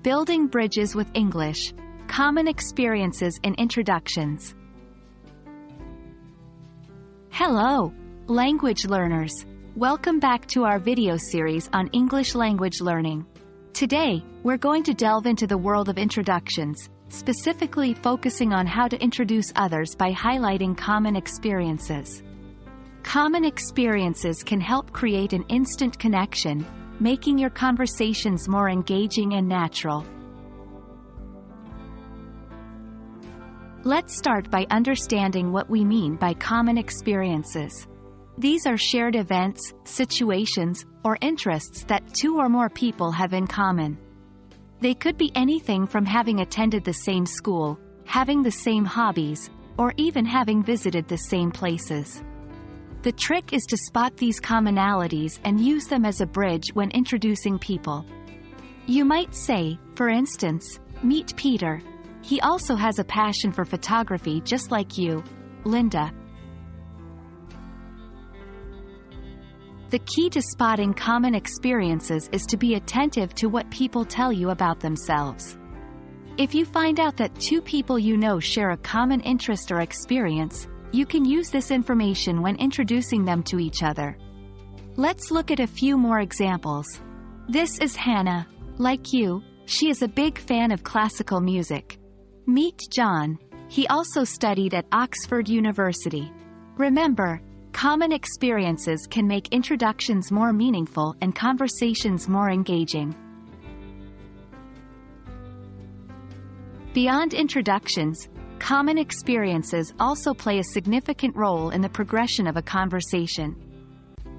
Building bridges with English. Common experiences and introductions. Hello, language learners. Welcome back to our video series on English language learning. Today, we're going to delve into the world of introductions, specifically focusing on how to introduce others by highlighting common experiences. Common experiences can help create an instant connection, making your conversations more engaging and natural. Let's start by understanding what we mean by common experiences. These are shared events, situations, or interests that two or more people have in common. They could be anything from having attended the same school, having the same hobbies, or even having visited the same places. The trick is to spot these commonalities and use them as a bridge when introducing people. You might say, for instance, meet Peter. He also has a passion for photography just like you, Linda. The key to spotting common experiences is to be attentive to what people tell you about themselves. If you find out that two people you know share a common interest or experience, you can use this information when introducing them to each other. Let's look at a few more examples. This is Hannah. Like you, she is a big fan of classical music. Meet John. He also studied at Oxford University. Remember, common experiences can make introductions more meaningful and conversations more engaging. Beyond introductions, common experiences also play a significant role in the progression of a conversation.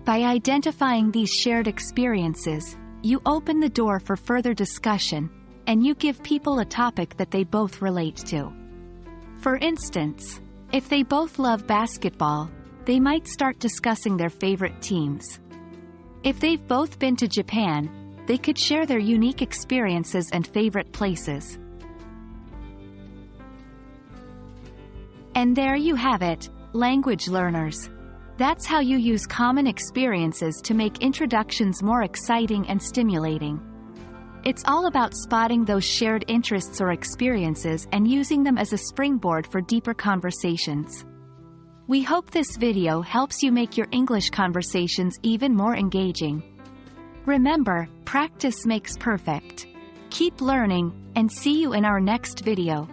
By identifying these shared experiences, you open the door for further discussion, and you give people a topic that they both relate to. For instance, if they both love basketball, they might start discussing their favorite teams. If they've both been to Japan, they could share their unique experiences and favorite places. And there you have it, language learners. That's how you use common experiences to make introductions more exciting and stimulating. It's all about spotting those shared interests or experiences and using them as a springboard for deeper conversations. We hope this video helps you make your English conversations even more engaging. Remember, practice makes perfect. Keep learning, and see you in our next video.